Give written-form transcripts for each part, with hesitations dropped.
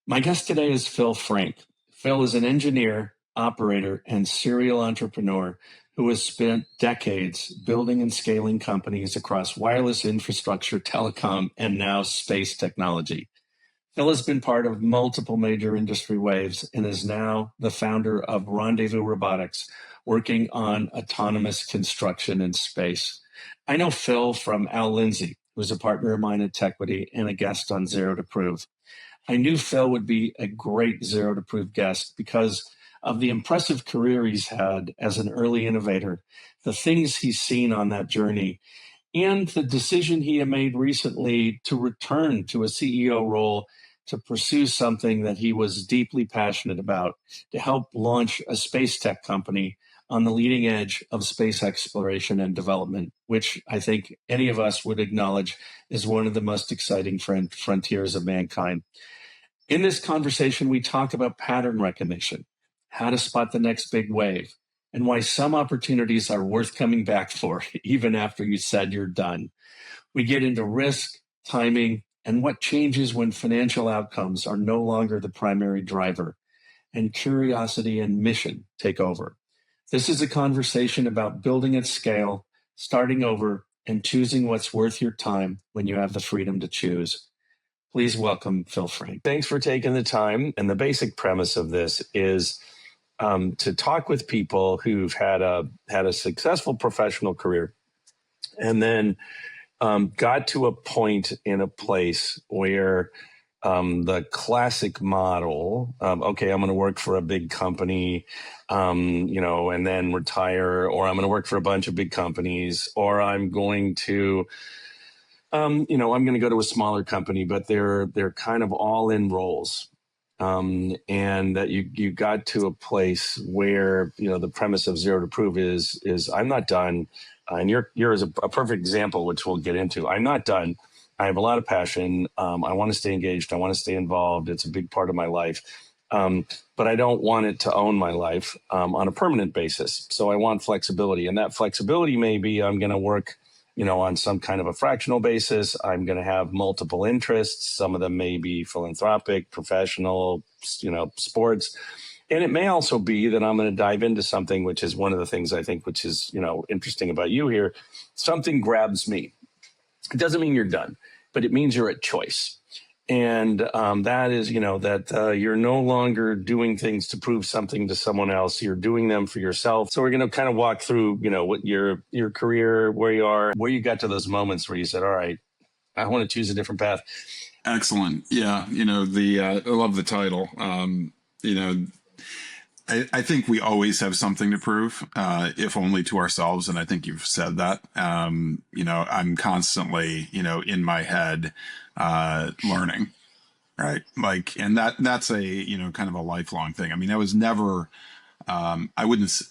My guest today is Phil Frank. Phil is an engineer, operator, and serial entrepreneur who has spent decades building and scaling companies across wireless infrastructure, telecom, and now space technology. Phil has been part of multiple major industry waves and is now the founder of Rendezvous Robotics, working on autonomous construction in space. I know Phil from Al Lindsay, who's a partner of mine at Tequity and a guest on Zero to Prove. I knew Phil would be a great Zero to Prove guest because of the impressive career he's had as an early innovator, the things he's seen on that journey, and the decision he had made recently to return to a CEO role to pursue something that he was deeply passionate about, to help launch a space tech company on the leading edge of space exploration and development, which I think any of us would acknowledge is one of the most exciting frontiers of mankind. In this conversation, we talk about pattern recognition, how to spot the next big wave, and why some opportunities are worth coming back for, even after you said you're done. We get into risk, timing, and what changes when financial outcomes are no longer the primary driver, and curiosity and mission take over. This is a conversation about building at scale, starting over, and choosing what's worth your time when you have the freedom to choose. Please welcome Phil Frank. Thanks for taking the time. And the basic premise of this is to talk with people who've had a successful professional career and then got to a point in a place where the classic model, okay, I'm going to work for a big company, and then retire, or I'm going to work for a bunch of big companies, or I'm going to I'm going to go to a smaller company, but they're kind of all in roles. And that you got to a place where, the premise of Zero to Prove is I'm not done. And you're as a perfect example, which we'll get into. I'm not done. I have a lot of passion. I want to stay engaged. I want to stay involved. It's a big part of my life. But I don't want it to own my life on a permanent basis. So I want flexibility. And that flexibility may be I'm going to work on some kind of a fractional basis. I'm going to have multiple interests. Some of them may be philanthropic, professional, sports. And it may also be that I'm going to dive into something, which is one of the things I think, which is, interesting about you here. Something grabs me. It doesn't mean you're done, but it means you're at choice. And that is, that you're no longer doing things to prove something to someone else. You're doing them for yourself. So we're going to kind of walk through, what your career, where you are, where you got to those moments where you said, all right, I want to choose a different path. Excellent. Yeah. I love the title. I think we always have something to prove, if only to ourselves. And I think you've said that. I'm constantly, in my head, learning, right? And that's a, kind of a lifelong thing. I mean, I was never, this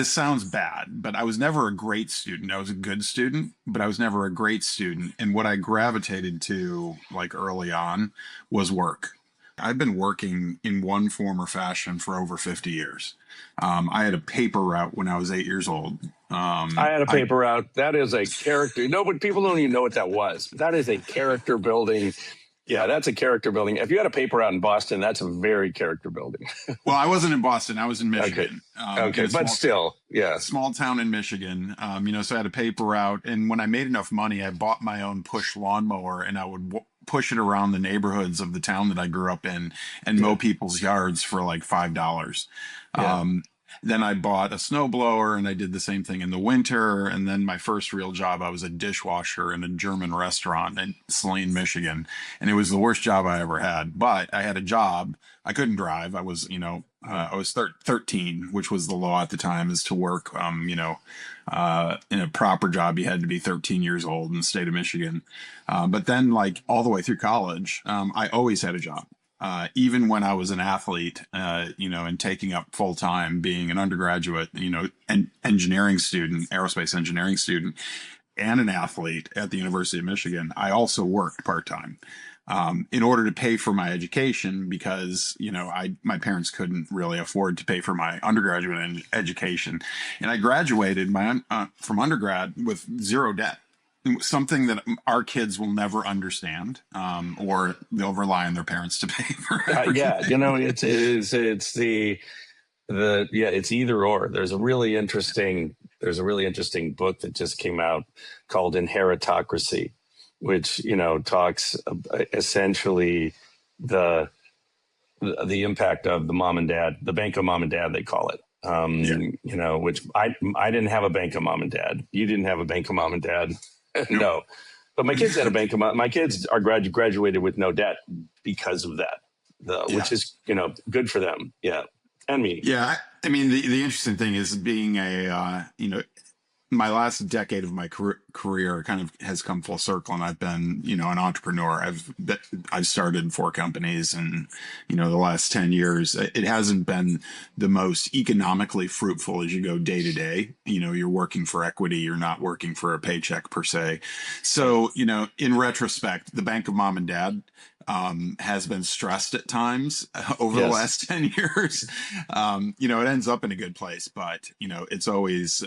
sounds bad, but I was never a great student. I was a good student, but I was never a great student. And what I gravitated to early on was work. I've been working in one form or fashion for over 50 years. I had a paper route when I was 8 years old. I had a paper route. That is a character. But people don't even know what that was. That is a character building. Yeah, that's a character building. If you had a paper route in Boston, that's a very character building. Well, I wasn't in Boston. I was in Michigan. Okay, but still, yeah. Small town in Michigan. So I had a paper route. And when I made enough money, I bought my own push lawnmower and I would push it around the neighborhoods of the town that I grew up in and mow people's yards for $5. Then I bought a snowblower and I did the same thing in the winter. And then my first real job, I was a dishwasher in a German restaurant in Saline, Michigan. And it was the worst job I ever had. But I had a job. I couldn't drive. I was, I was 13, which was the law at the time, is to work, in a proper job, you had to be 13 years old in the state of Michigan. But then all the way through college, I always had a job. Even when I was an athlete, and taking up full time, being an undergraduate, an engineering student, aerospace engineering student, and an athlete at the University of Michigan, I also worked part time in order to pay for my education because, my parents couldn't really afford to pay for my undergraduate education. And I graduated from undergrad with zero debt. something that our kids will never understand, or they'll rely on their parents to pay for Yeah, everything. it's yeah, it's either or. There's a really interesting book that just came out called Inheritocracy, which talks essentially the the impact of the mom and dad, the bank of mom and dad, they call it. Yeah. Which I didn't have a bank of mom and dad. You didn't have a bank of mom and dad. Nope. No, but my kids had a bank of my kids are graduated with no debt because of that, Yeah. which is good for them. Yeah, and me. Yeah. I mean, the interesting thing is being my last decade of my career kind of has come full circle, and I've been, an entrepreneur. I've started 4 companies, and the last 10 years, it hasn't been the most economically fruitful as you go day to day. You're working for equity, you're not working for a paycheck per se. So, in retrospect, the bank of mom and dad has been stressed at times over the last 10 years. It ends up in a good place, but, it's always,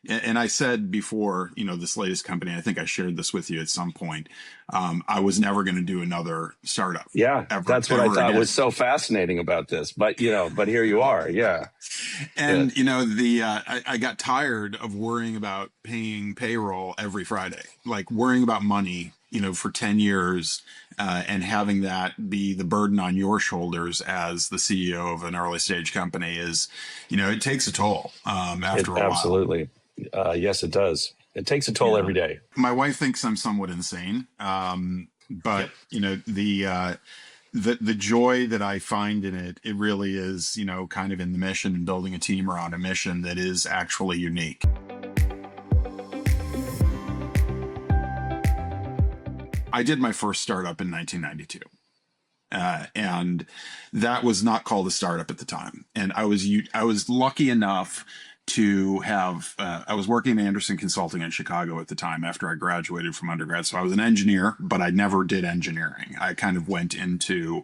and I said before, this latest company, I think I shared this with you at some point. I was never going to do another startup. Yeah, that's what I thought was so fascinating about this. But but here you are. Yeah, and I got tired of worrying about paying payroll every Friday, like worrying about money, for 10 years, and having that be the burden on your shoulders as the CEO of an early stage company is, it takes a toll after a while. Absolutely. Yes, it does. It takes a toll every day. My wife thinks I'm somewhat insane, but the joy that I find in it really is, kind of in the mission and building a team around a mission that is actually unique. I did my first startup in 1992. And that was not called a startup at the time. And I was lucky enough to have, I was working at Anderson Consulting in Chicago at the time after I graduated from undergrad. So I was an engineer, but I never did engineering. I kind of went into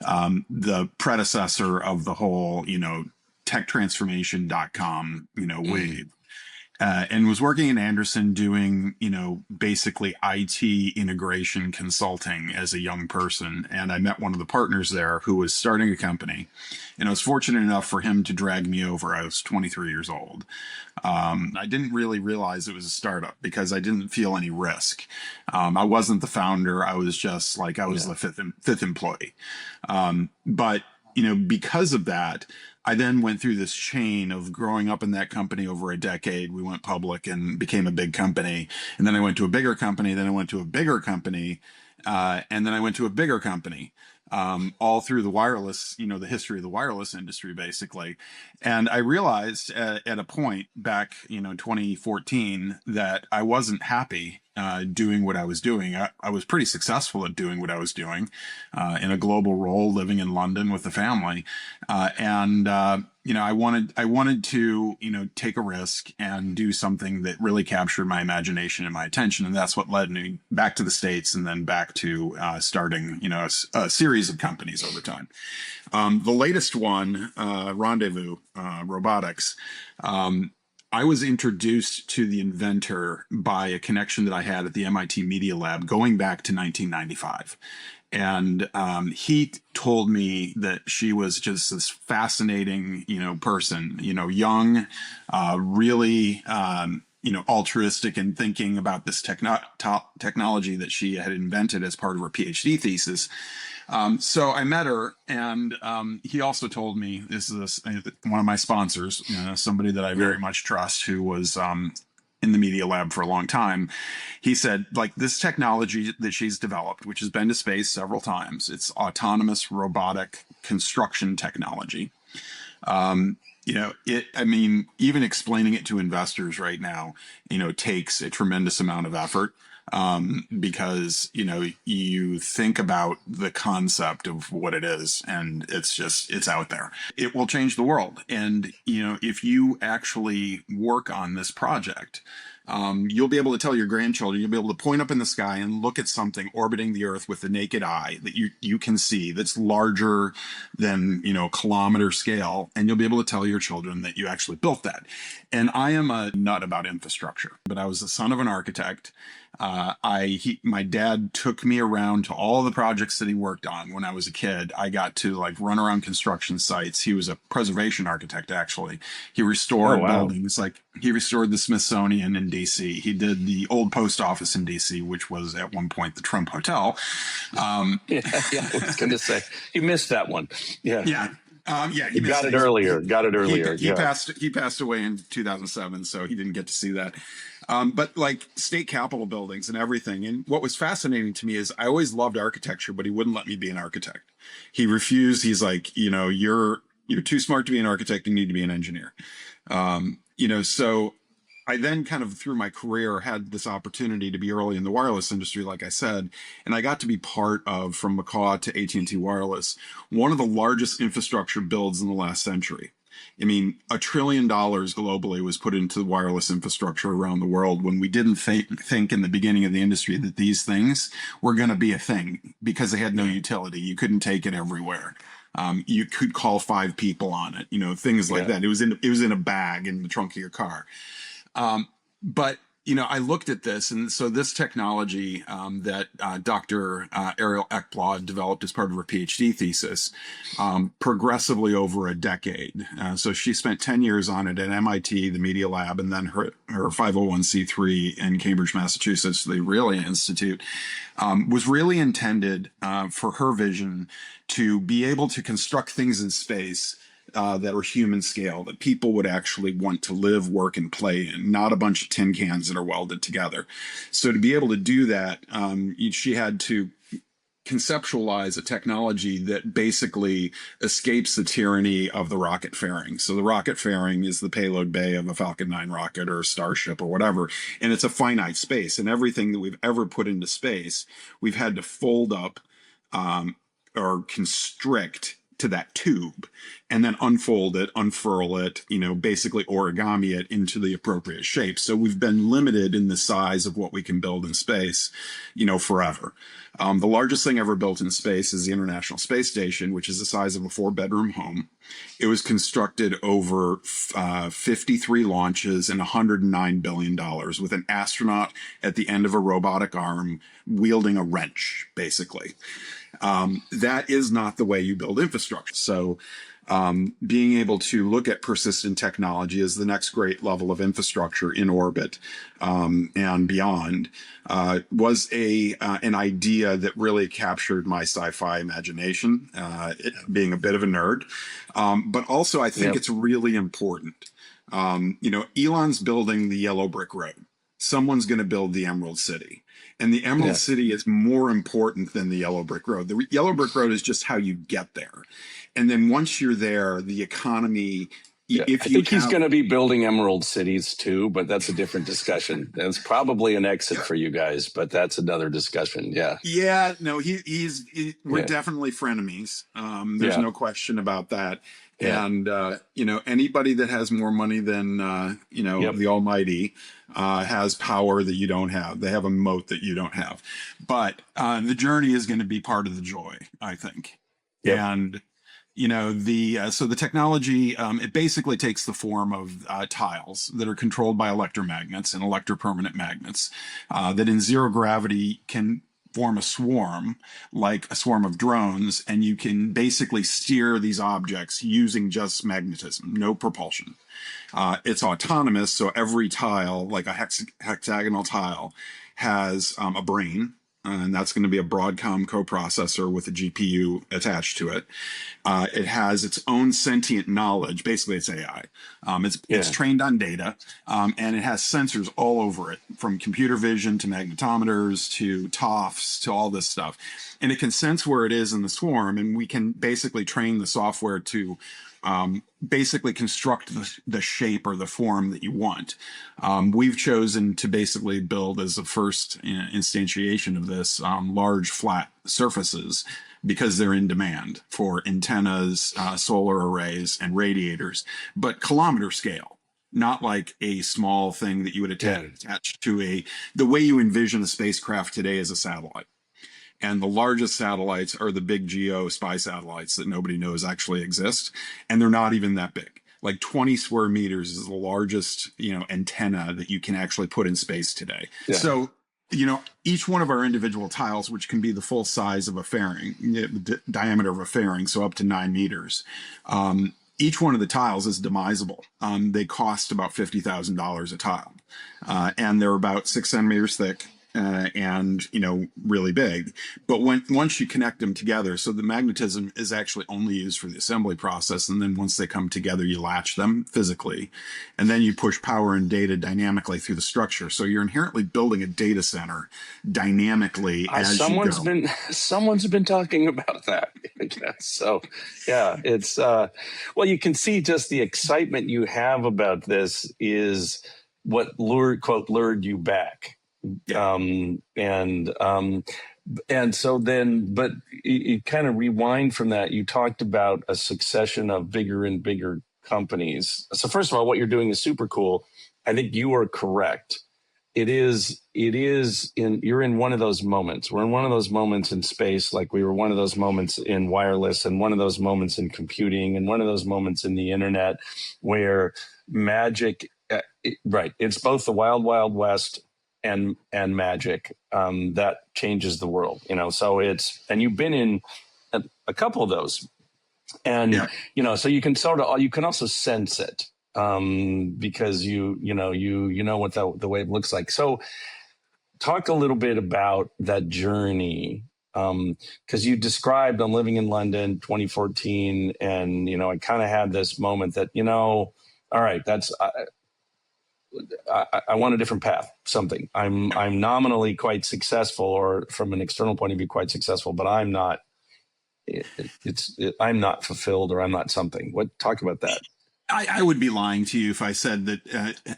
the predecessor of the whole, techtransformation.com, wave. And was working in Anderson doing, basically IT integration consulting as a young person. And I met one of the partners there who was starting a company. And I was fortunate enough for him to drag me over. I was 23 years old. I didn't really realize it was a startup because I didn't feel any risk. I wasn't the founder. I was just like, I was the fifth employee. But, because of that, I then went through this chain of growing up in that company over a decade. We went public and became a big company. And then I went to a bigger company. Then I went to a bigger company. And then I went to a bigger company. All through the wireless, the history of the wireless industry, basically. And I realized at a point back, 2014, that I wasn't happy doing what I was doing. I was pretty successful at doing what I was doing in a global role, living in London with the family. I wanted to, take a risk and do something that really captured my imagination and my attention. And that's what led me back to the States and then back to starting, a series of companies over time. The latest one, Rendezvous Robotics, I was introduced to the inventor by a connection that I had at the MIT Media Lab going back to 1995. And he told me that she was just this fascinating, person, young, really, altruistic and thinking about this technology that she had invented as part of her PhD thesis. So I met her, and he also told me, this is one of my sponsors, somebody that I very much trust, who was in the media lab for a long time. He said, like, this technology that she's developed, which has been to space several times, it's autonomous robotic construction technology. Even explaining it to investors right now, takes a tremendous amount of effort. Because, you think about the concept of what it is, and it's out there. It will change the world. And, if you actually work on this project, You'll be able to tell your grandchildren, you'll be able to point up in the sky and look at something orbiting the Earth with the naked eye that you can see that's larger than, kilometer scale. And you'll be able to tell your children that you actually built that. And I am a nut about infrastructure, but I was the son of an architect. My dad took me around to all the projects that he worked on when I was a kid. I got to like run around construction sites. He was a preservation architect, actually. He restored buildings, like he restored the Smithsonian in DC. He did the old post office in DC, which was at one point the Trump Hotel. Yeah, I was going to say he missed that one. Yeah. He got it earlier. He passed away in 2007, so he didn't get to see that. But like state capitol buildings and everything. And what was fascinating to me is I always loved architecture, but he wouldn't let me be an architect. He refused. He's like, you're too smart to be an architect. You need to be an engineer. So I then kind of through my career had this opportunity to be early in the wireless industry, like I said, and I got to be part of, from McCaw to AT&T Wireless, one of the largest infrastructure builds in the last century. I mean, $1 trillion globally was put into the wireless infrastructure around the world when we didn't think in the beginning of the industry that these things were going to be a thing because they had no utility. You couldn't take it everywhere. You could call 5 people on it, things like that. It was in a bag in the trunk of your car. But I looked at this, and so this technology that Dr. Ariel Ekblad developed as part of her PhD thesis, progressively over a decade. So she spent 10 years on it at MIT, the Media Lab, and then her 501c3 in Cambridge, Massachusetts, the Aurelia Institute, was really intended for her vision to be able to construct things in space that are human scale, that people would actually want to live, work, and play in, not a bunch of tin cans that are welded together. So to be able to do that, she had to conceptualize a technology that basically escapes the tyranny of the rocket fairing. So the rocket fairing is the payload bay of a Falcon 9 rocket or a Starship or whatever, and it's a finite space. And everything that we've ever put into space, we've had to fold up or constrict to that tube and then unfold it, unfurl it, basically origami it into the appropriate shape. So we've been limited in the size of what we can build in space, forever. The largest thing ever built in space is the International Space Station, which is the size of a 4-bedroom home. It was constructed over 53 launches and $109 billion with an astronaut at the end of a robotic arm wielding a wrench, basically. That is not the way you build infrastructure. So being able to look at persistent technology as the next great level of infrastructure in orbit and beyond was an idea that really captured my sci-fi imagination, being a bit of a nerd. But also I think it's really important. Elon's building the yellow brick road. Someone's going to build the Emerald City. And the Emerald City is more important than the yellow brick road. The yellow brick road is just how you get there. And then once you're there, the economy... I think he's going to be building emerald cities too, but that's a different discussion. That's probably an exit for you guys, but that's another discussion. Yeah. Yeah. No, we're definitely frenemies. There's no question about that. Yeah. And, anybody that has more money than, the Almighty has power that you don't have. They have a moat that you don't have. But the journey is going to be part of the joy, I think. Yep. And, so the technology, it basically takes the form of tiles that are controlled by electromagnets and electropermanent magnets that in zero gravity can form a swarm, like a swarm of drones, and you can basically steer these objects using just magnetism, no propulsion. It's autonomous, so every tile, like a hexagonal tile, has a brain, and that's going to be a Broadcom coprocessor with a GPU attached to it. It has its own sentient knowledge. Basically, it's AI. It's trained on data, and it has sensors all over it, from computer vision to magnetometers to TOFs to all this stuff. And it can sense where it is in the swarm, and we can basically train the software to basically construct the shape or the form that you want. We've chosen to basically build as the first instantiation of this large flat surfaces because they're in demand for antennas, solar arrays, and radiators, but kilometer scale. not like a small thing that you would attach to the way you envision a spacecraft today as a satellite. And the largest satellites are the big geo spy satellites that nobody knows actually exist. And they're not even that big. Like 20 square meters is the largest, antenna that you can actually put in space today. Yeah. So, each one of our individual tiles, which can be the full size of a fairing, the diameter of a fairing, so up to 9 meters, each one of the tiles is demisable. They cost about $50,000 a tile. And they're about 6 centimeters thick. And really big, but once you connect them together, so the magnetism is actually only used for the assembly process, and then once they come together, you latch them physically, and then you push power and data dynamically through the structure. So you're inherently building a data center dynamically as someone's you go. Someone's been talking about that. So yeah, it's well, you can see just the excitement you have about this is what lured you back. Yeah. And so then, but you kind of rewind from that. You talked about a succession of bigger and bigger companies. So first of all, what you're doing is super cool. I think you are correct. You're in one of those moments. We're in one of those moments in space, like we were one of those moments in wireless, and one of those moments in computing, and one of those moments in the internet where magic, right. It's both the wild, wild west and magic that changes the world, so and you've been in a couple of those, and so you can also sense it because you know what the wave looks like. So talk a little bit about that journey, because you described, I'm living in London 2014, and I kind of had this moment that all right, that's I want a different path, something. I'm nominally quite successful, or from an external point of view, quite successful, but I'm not. I'm not fulfilled, or I'm not something. Talk about that. I would be lying to you if I said that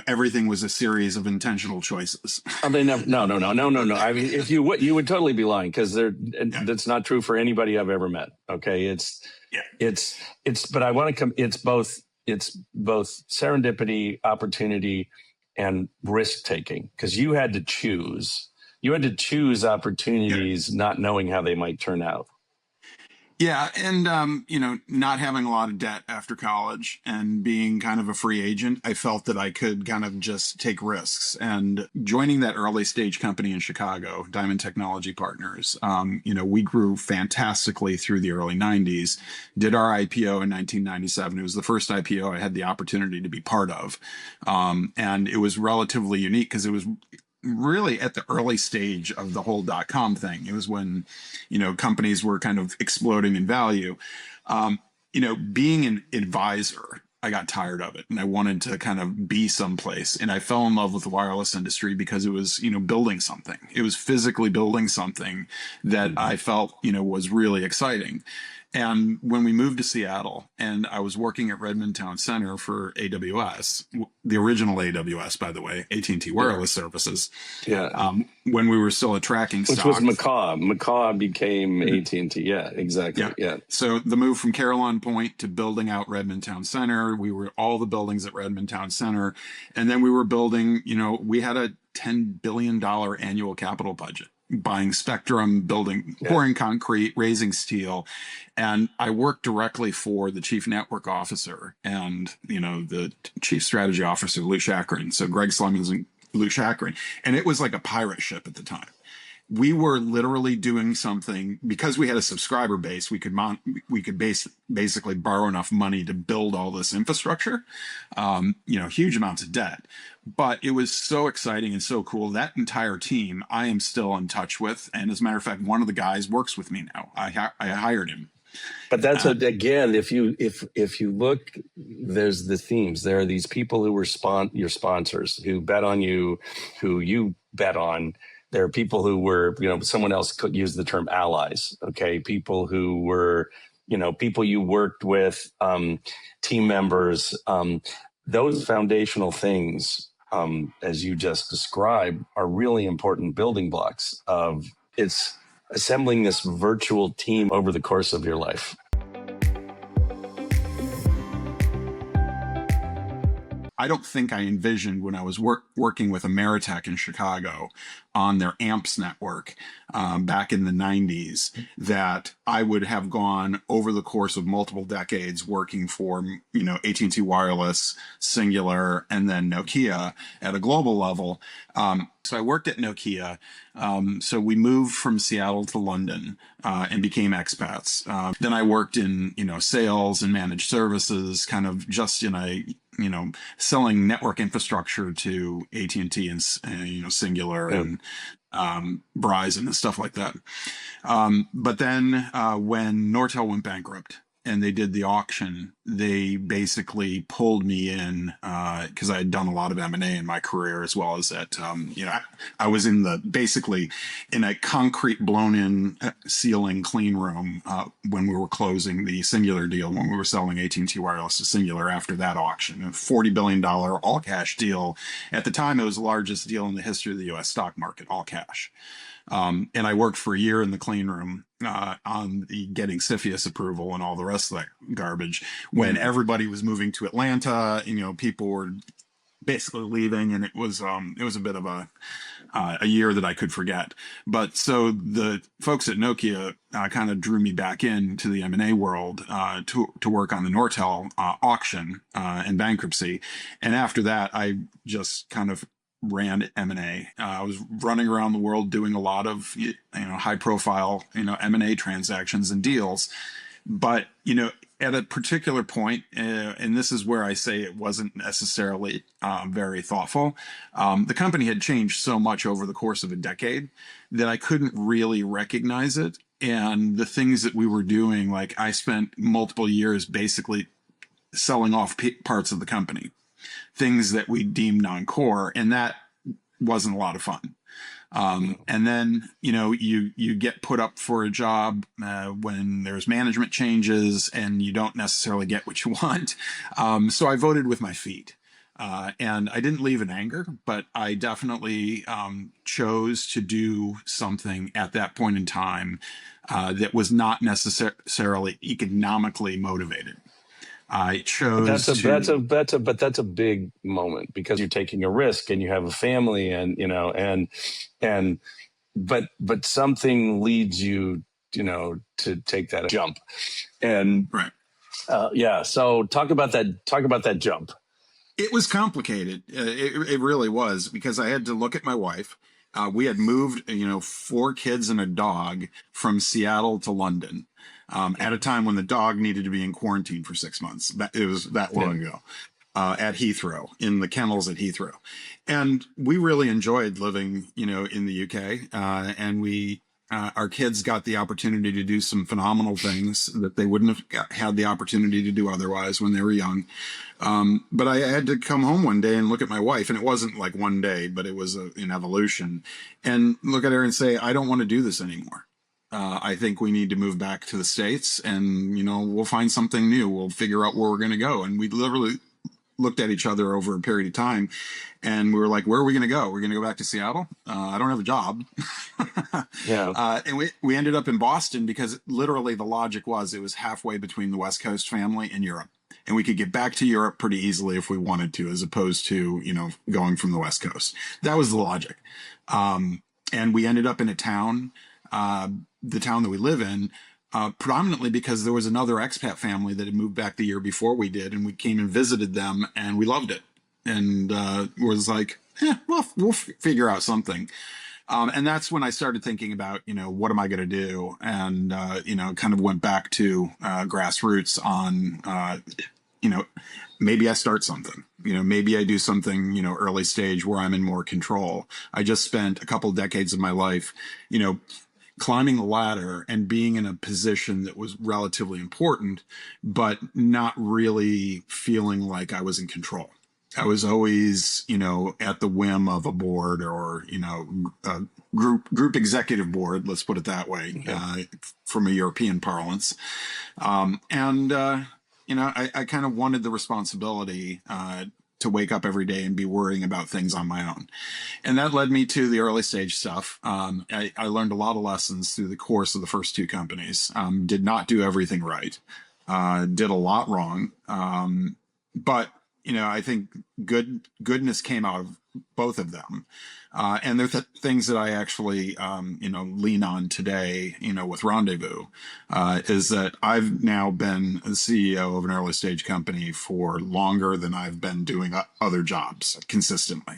everything was a series of intentional choices. Oh, they never. No. I mean, if you would totally be lying, because that's not true for anybody I've ever met. Okay, but I want to come. It's both serendipity, opportunity, and risk taking, because you had to choose. You had to choose opportunities, not knowing how they might turn out. Yeah, and not having a lot of debt after college and being kind of a free agent, I felt that I could kind of just take risks. And joining that early stage company in Chicago, Diamond Technology Partners, we grew fantastically through the early 90s, did our IPO in 1997. It was the first IPO I had the opportunity to be part of. And it was relatively unique because it was really at the early stage of the whole .com thing. It was when, companies were kind of exploding in value. Being an advisor, I got tired of it, and I wanted to kind of be someplace. And I fell in love with the wireless industry because it was, building something. It was physically building something that I felt, was really exciting. And when we moved to Seattle, and I was working at Redmond Town Center for AWS, the original AWS, by the way, AT&T Wireless Services. Yeah. When we were still a tracking stock. Which was Macaw. Macaw became AT&T. Yeah, exactly. Yeah. So the move from Caroline Point to building out Redmond Town Center, we were all the buildings at Redmond Town Center. And then we were building, we had a $10 billion annual capital budget, buying spectrum, pouring concrete, raising steel. And I worked directly for the chief network officer and, the chief strategy officer, Lou Chakrin. So Greg Slemons and Lou Chakrin. And it was like a pirate ship at the time. We were literally doing something because we had a subscriber base. We could basically borrow enough money to build all this infrastructure, huge amounts of debt. But it was so exciting and so cool. That entire team, I am still in touch with. And as a matter of fact, one of the guys works with me now. I hired him. But that's again, if you look, there's the themes. There are these people who were your sponsors, who bet on you, who you bet on. There are people who were, someone else could use the term allies. Okay, people who were, people you worked with, team members. Those foundational things, as you just described, are really important building blocks of it's assembling this virtual team over the course of your life. I don't think I envisioned when I was working with Ameritech in Chicago on their AMPS network back in the 90s that I would have gone over the course of multiple decades working for, AT&T Wireless, Singular, and then Nokia at a global level. So I worked at Nokia. So we moved from Seattle to London and became expats. Then I worked in, sales and managed services, kind of just in a, selling network infrastructure to AT&T and Singular and Verizon and stuff like that. But then when Nortel went bankrupt and they did the auction, they basically pulled me in because I had done a lot of M&A in my career, as well as that, I was basically in a concrete blown in ceiling clean room when we were closing the Singular deal, when we were selling AT&T Wireless to Singular after that auction, a $40 billion all cash deal. At the time, it was the largest deal in the history of the U.S. stock market, all cash. And I worked for a year in the clean room on the getting CFIUS approval and all the rest of that garbage when everybody was moving to Atlanta. People were basically leaving, and it was a bit of a year that I could forget. But so the folks at Nokia kind of drew me back into the M&A world to work on the Nortel auction and bankruptcy. And after that, I just kind of ran M&A. I was running around the world doing a lot of, high profile, M&A transactions and deals. But, at a particular point, and this is where I say it wasn't necessarily very thoughtful, the company had changed so much over the course of a decade that I couldn't really recognize it. And the things that we were doing, like I spent multiple years basically selling off parts of the company, things that we deemed non-core, and that wasn't a lot of fun. And then, you get put up for a job when there's management changes and you don't necessarily get what you want. So I voted with my feet. And I didn't leave in anger, but I definitely chose to do something at that point in time that was not necessarily economically motivated. I chose but that's a big moment because you're taking a risk and you have a family but something leads you, to take that jump. And right. So talk about that jump. It was complicated. It really was, because I had to look at my wife. We had moved, 4 kids and a dog from Seattle to London. At a time when the dog needed to be in quarantine for 6 months. It was that long ago, at Heathrow, in the kennels at Heathrow. And we really enjoyed living, in the UK. And our kids got the opportunity to do some phenomenal things that they wouldn't have had the opportunity to do otherwise when they were young. But I had to come home one day and look at my wife, and it wasn't like one day, but it was an evolution, and look at her and say, I don't want to do this anymore. I think we need to move back to the States, and, we'll find something new. We'll figure out where we're going to go. And we literally looked at each other over a period of time, and we were like, where are we going to go? We're going to go back to Seattle? I don't have a job. And we ended up in Boston because literally the logic was it was halfway between the West Coast family and Europe. And we could get back to Europe pretty easily if we wanted to, as opposed to, going from the West Coast. That was the logic. And we ended up in a town, the town that we live in, predominantly because there was another expat family that had moved back the year before we did, and we came and visited them, and we loved it, and was like, we'll figure out something. And that's when I started thinking about, what am I going to do? And, kind of went back to grassroots on, maybe I start something, maybe I do something, early stage where I'm in more control. I just spent a couple decades of my life, climbing the ladder and being in a position that was relatively important, but not really feeling like I was in control. I was always, at the whim of a board or, a group executive board, let's put it that way, from a European parlance. I kind of wanted the responsibility to wake up every day and be worrying about things on my own. And that led me to the early stage stuff. I learned a lot of lessons through the course of the first 2 companies. Did not do everything right. Did a lot wrong. But I think goodness came out of both of them. And they're things that I actually, lean on today, with Rendezvous, is that I've now been the CEO of an early stage company for longer than I've been doing other jobs consistently.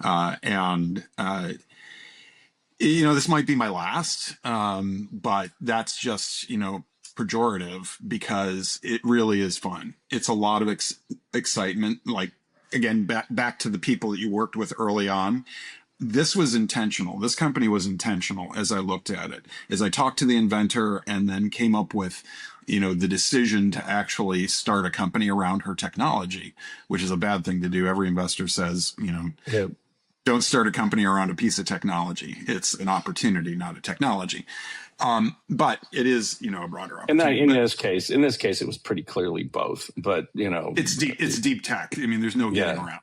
And this might be my last, but that's just, pejorative, because it really is fun. It's a lot of excitement. Like, again, back to the people that you worked with early on. This was intentional. This company was intentional as I looked at it, as I talked to the inventor and then came up with, the decision to actually start a company around her technology, which is a bad thing to do. Every investor says, Yeah. don't start a company around a piece of technology. It's an opportunity, not a technology. But it is, a broader opportunity. In this case, it was pretty clearly both. But it's deep tech. I mean, there's no getting around.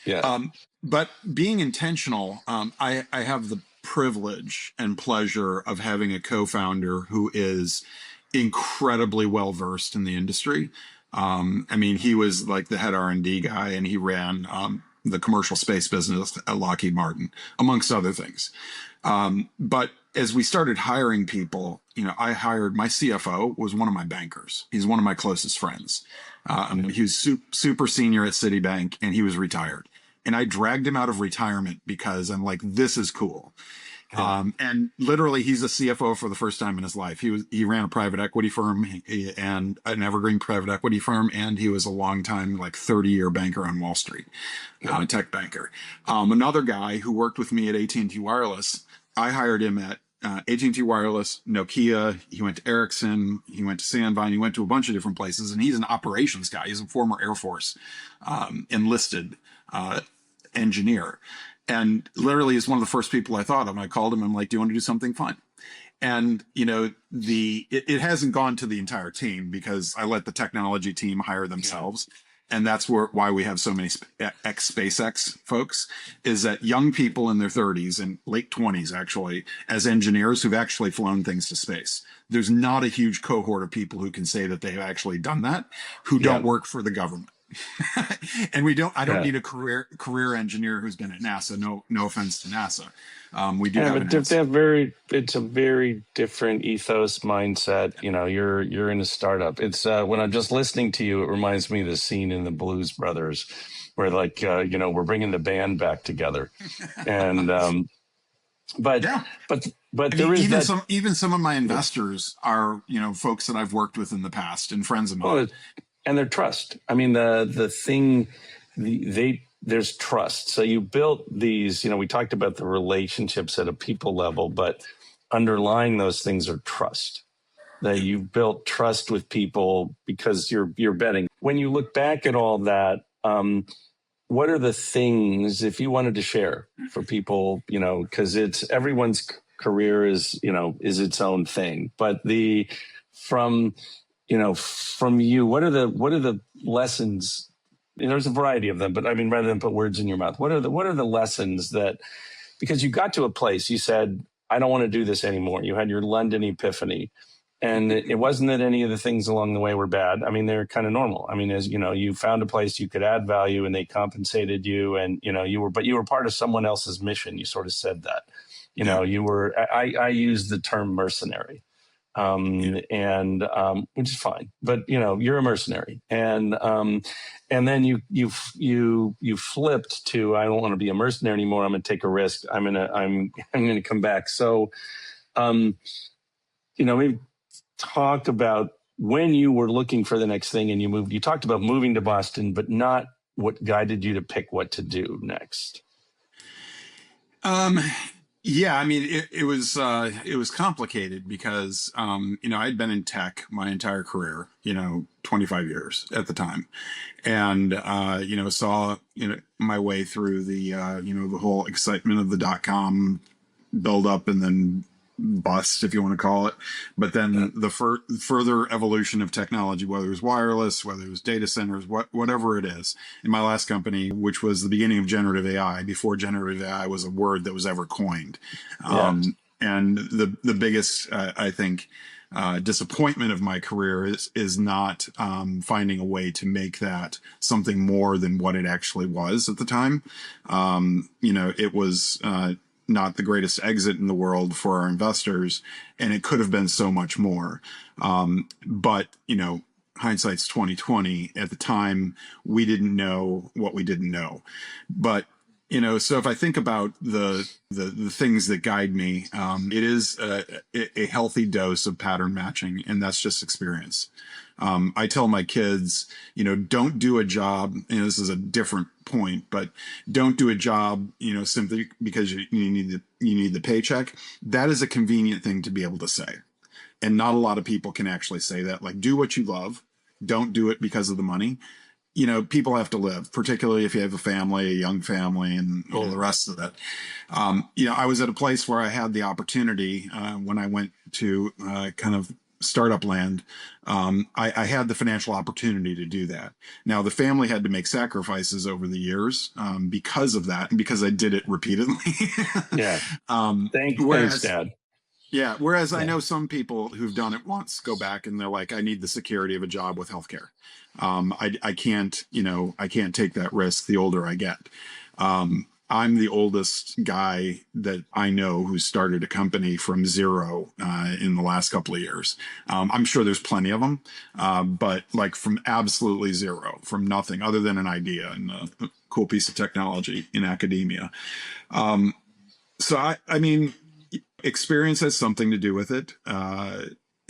Yeah. But being intentional, I have the privilege and pleasure of having a co-founder who is incredibly well versed in the industry. He was like the head R&D guy, and he ran the commercial space business at Lockheed Martin, amongst other things. But as we started hiring people, I hired my CFO was one of my bankers. He's one of my closest friends. He was super senior at Citibank, and he was retired. And I dragged him out of retirement because I'm like, this is cool. And literally, he's a CFO for the first time in his life. He ran a private equity firm and an evergreen private equity firm, and he was a long time, like 30-year banker on Wall Street, tech banker. Another guy who worked with me at AT&T Wireless, I hired him at AT&T Wireless, Nokia. He went to Ericsson. He went to Sandvine. He went to a bunch of different places, and he's an operations guy. He's a former Air Force enlisted engineer. And literally is one of the first people I thought of. I called him. I'm like, do you want to do something fun? And, it hasn't gone to the entire team because I let the technology team hire themselves. And that's why we have so many ex-SpaceX folks, is that young people in their 30s and late 20s, actually, as engineers who've actually flown things to space. There's not a huge cohort of people who can say that they've actually done that, who don't work for the government. And I don't need a career engineer who's been at NASA. No offense to NASA. We do have but it's a very different ethos mindset. You're in a startup. It's when I'm just listening to you, it reminds me of the scene in the Blues Brothers where we're bringing the band back together. And but there is even some of my investors are, folks that I've worked with in the past and friends of mine. Well, and their trust. I mean, there's trust. So you built these, we talked about the relationships at a people level, but underlying those things are trust. That you built trust with people because you're betting. When you look back at all that, what are the things, if you wanted to share for people, because everyone's career is its own thing, but from you, what are the lessons? There's a variety of them, but I mean, rather than put words in your mouth, what are the lessons that, because you got to a place, you said, I don't want to do this anymore. You had your London epiphany, and it wasn't that any of the things along the way were bad. I mean, they're kind of normal. I mean, as you found a place you could add value, and they compensated you, and you were part of someone else's mission. You sort of said that, you were. I use the term mercenary. Which is fine, but you're a mercenary, and then you flipped to, I don't want to be a mercenary anymore. I'm going to take a risk. I'm going to come back. So, we talked about when you were looking for the next thing and you moved. You talked about moving to Boston, but not what guided you to pick what to do next. Yeah, I mean, it was complicated because, I'd been in tech my entire career, 25 years at the time, and, saw, my way through the, the whole excitement of the .com build up and then bust, if you want to call it. But then the further evolution of technology, whether it was wireless, whether it was data centers, whatever it is. In my last company, which was the beginning of generative AI, before generative AI was a word that was ever coined, And the biggest, I think, disappointment of my career is not finding a way to make that something more than what it actually was at the time. It was not the greatest exit in the world for our investors, and it could have been so much more. But hindsight's 2020. At the time, we didn't know what we didn't know. But so if I think about the things that guide me, it is a healthy dose of pattern matching, and that's just experience. I tell my kids, don't do a job, this is a different point, but don't do a job, simply because you need the paycheck. That is a convenient thing to be able to say. And not a lot of people can actually say that. Like, do what you love. Don't do it because of the money. People have to live, particularly if you have a family, a young family, and all the rest of it. I was at a place where I had the opportunity when I went to kind of startup land. I had the financial opportunity to do that. Now, the family had to make sacrifices over the years because of that, and because I did it repeatedly. Yeah. Thanks, Dad. Yeah. Whereas I know some people who've done it once go back and they're like, I need the security of a job with healthcare. I can't take that risk the older I get. I'm the oldest guy that I know who started a company from zero in the last couple of years. I'm sure there's plenty of them, but like from absolutely zero, from nothing other than an idea and a cool piece of technology in academia. So I mean, experience has something to do with it.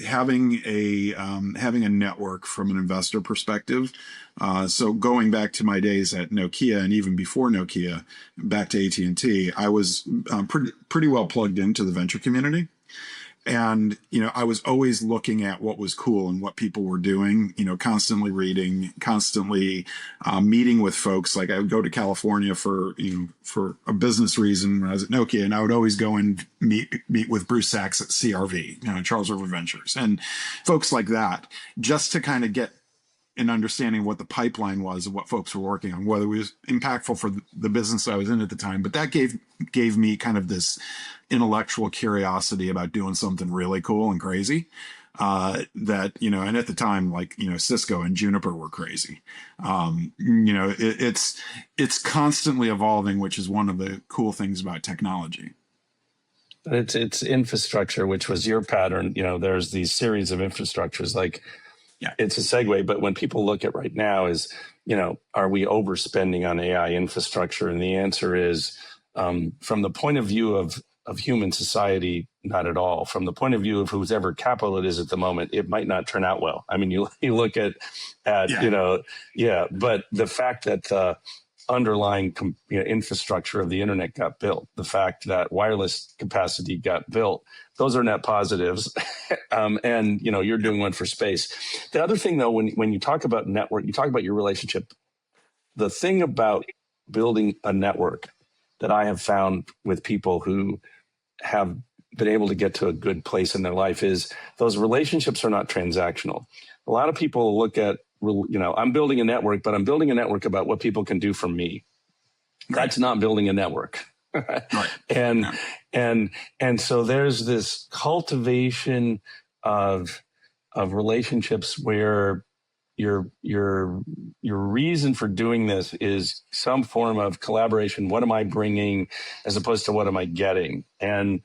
Having a network from an investor perspective. So going back to my days at Nokia, and even before Nokia, back to AT&T, I was pretty well plugged into the venture community. And, I was always looking at what was cool and what people were doing, constantly reading, constantly meeting with folks. Like I would go to California for a business reason when I was at Nokia, and I would always go and meet with Bruce Sachs at CRV, Charles River Ventures, and folks like that, just to kind of get an understanding of what the pipeline was of what folks were working on, whether it was impactful for the business I was in at the time. But that gave me kind of this intellectual curiosity about doing something really cool and crazy. And at the time, like, Cisco and Juniper were crazy. It's constantly evolving, which is one of the cool things about technology. It's infrastructure, which was your pattern. There's these series of infrastructures, like, yeah, it's a segue. But when people look at right now is, are we overspending on AI infrastructure? And the answer is, from the point of view of human society, not at all. From the point of view of whose ever capital it is at the moment, it might not turn out well. I mean, you look at but the fact that the underlying infrastructure of the internet got built, the fact that wireless capacity got built, those are net positives. And, you're doing one for space. The other thing, though, when you talk about network, you talk about your relationship. The thing about building a network that I have found with people who have been able to get to a good place in their life is those relationships are not transactional. A lot of people look at, I'm building a network, but I'm building a network about what people can do for me. Right. That's not building a network. Right. And so there's this cultivation of relationships where your reason for doing this is some form of collaboration. What am I bringing as opposed to what am I getting? And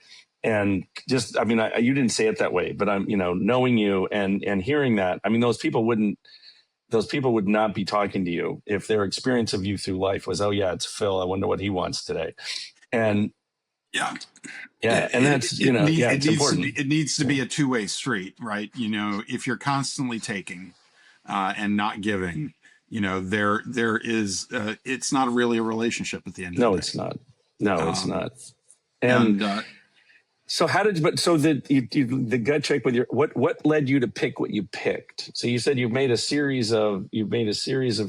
just, I mean, you didn't say it that way, but I'm, knowing you and hearing that, I mean, those people would not be talking to you if their experience of you through life was, oh yeah, it's Phil. I wonder what he wants today. And yeah. And that's, it's important. It needs to be a two-way street, right? If you're constantly taking, and not giving, there is, it's not really a relationship at the end of the day. It's not. No, it's not. And so the gut check with what led you to pick what you picked? So you said you've made a series of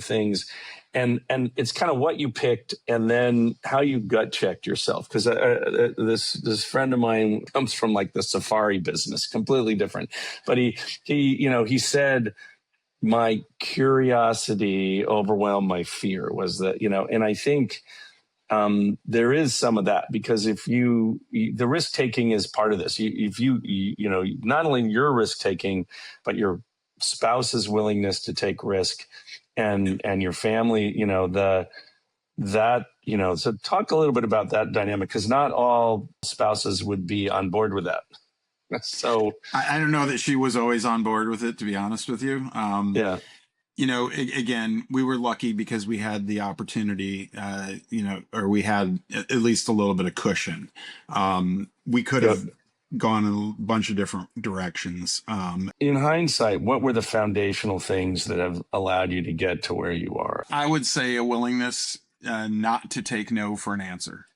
things, and it's kind of what you picked and then how you gut checked yourself. Because this friend of mine comes from like the safari business, completely different. But he said, my curiosity overwhelmed my fear was that, and I think there is some of that, because if the risk taking is part of this. If you know, not only your risk taking, but your spouse's willingness to take risk, and your family, you know, so talk a little bit about that dynamic, because not all spouses would be on board with that. So I don't know that she was always on board with it, to be honest with you. yeah, You know, again, we were lucky because we had the opportunity, you know, or we had at least a little bit of cushion. We could yep. have gone in a bunch of different directions. In hindsight, what were the foundational things that have allowed you to get to where you are? I would say a willingness not to take no for an answer.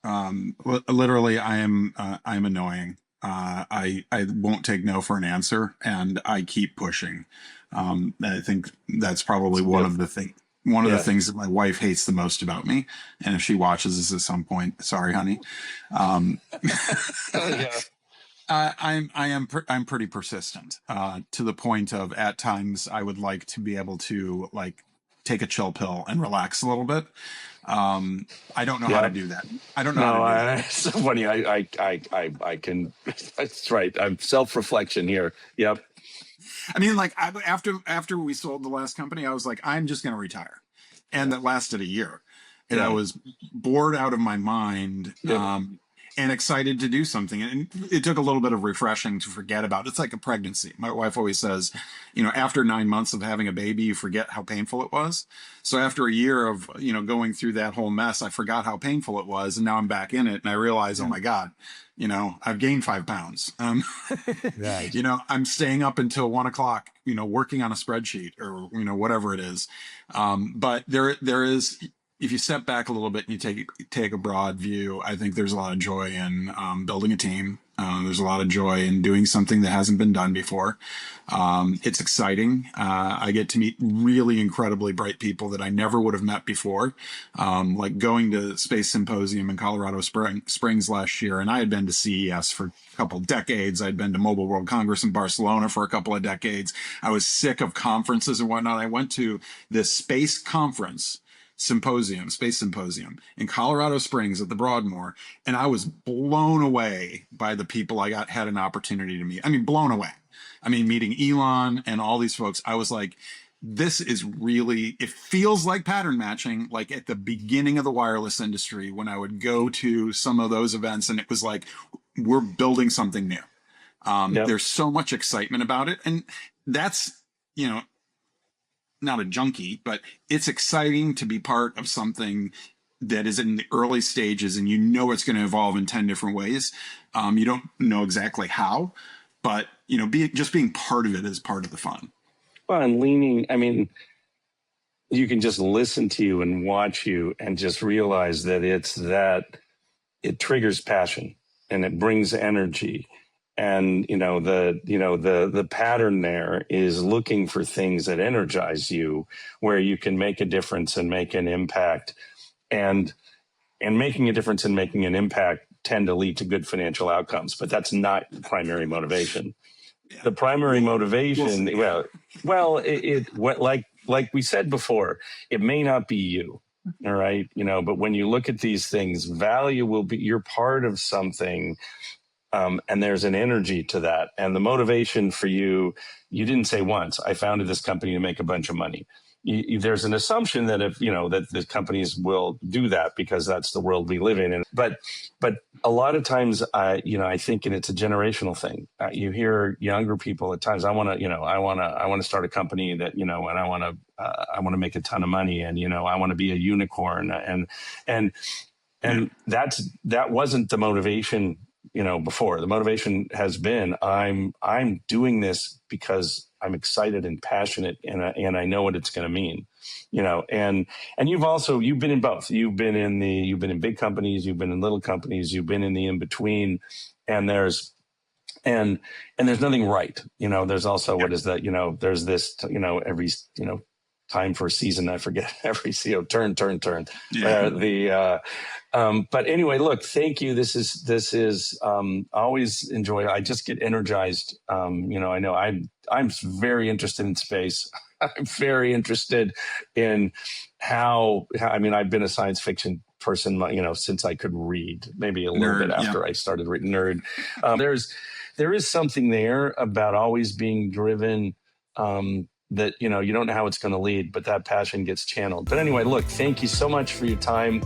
Literally, I'm annoying. I won't take no for an answer, and I keep pushing. I think that's probably one of the things that my wife hates the most about me. And if she watches this at some point, sorry, honey. Yeah. I'm pretty persistent, to the point of, at times I would like to be able to, like, take a chill pill and relax a little bit. I don't know how to do that. I don't know how to do that. It's so funny. I can, that's right. I'm self-reflection here. Yep. I mean, like, after we sold the last company, I was like, I'm just going to retire. And that lasted a year. And I was bored out of my mind. And excited to do something. And it took a little bit of refreshing to forget about. It's like a pregnancy. My wife always says, you know, after 9 months of having a baby, you forget how painful it was. So after a year of, you know, going through that whole mess, I forgot how painful it was. And now I'm back in it. And I realize, oh my God, you know, I've gained 5 pounds. Right. You know, I'm staying up until 1 o'clock, you know, working on a spreadsheet, or, you know, whatever it is. But there is, if you step back a little bit and you take a broad view, I think there's a lot of joy in building a team. There's a lot of joy in doing something that hasn't been done before. It's exciting. I get to meet really incredibly bright people that I never would have met before. Like going to Space Symposium in Colorado Springs last year, and I had been to CES for a couple decades. I'd been to Mobile World Congress in Barcelona for a couple of decades. I was sick of conferences and whatnot. I went to this space symposium in Colorado Springs at the Broadmoor, and I was blown away by the people I had an opportunity to meet. I mean, blown away. I mean, meeting Elon and all these folks, I was like, this is really, it feels like pattern matching, like at the beginning of the wireless industry, when I would go to some of those events, and it was like, we're building something new. There's so much excitement about it. And that's, you know, not a junkie, but it's exciting to be part of something that is in the early stages, and you know it's going to evolve in 10 different ways. You don't know exactly how, but, you know, just being part of it is part of the fun. Well, and I mean, you can just listen to you and watch you and just realize that it triggers passion and it brings energy. And, the pattern there is looking for things that energize you, where you can make a difference and make an impact. And making a difference and making an impact tend to lead to good financial outcomes, but that's not the primary motivation. The primary motivation, like we said before, it may not be you. All right. But when you look at these things, value will be, you're part of something. And there's an energy to that. And the motivation for you didn't say once, I founded this company to make a bunch of money. There's an assumption that that the companies will do that because that's the world we live in. But a lot of times, I think, and it's a generational thing. You hear younger people at times, I want to start a company that, and I want to make a ton of money, and, I want to be a unicorn. And that wasn't the motivation, before. The motivation has been, I'm doing this because I'm excited and passionate, and I know what it's going to mean, and you've been in both. You've been in big companies, you've been in little companies, you've been in the in between, and there's nothing right. There's also, what is that? There's this, every, time for a season, I forget, every turn. Yeah. But anyway, look, thank you. This is always enjoy. I just get energized. I know I'm very interested in space. I'm very interested in how, I've been a science fiction person, since I could read, maybe a little Nerd, bit after I started reading Nerd. There is something there about always being driven, that, you don't know how it's going to lead, but that passion gets channeled. But anyway, look, thank you so much for your time.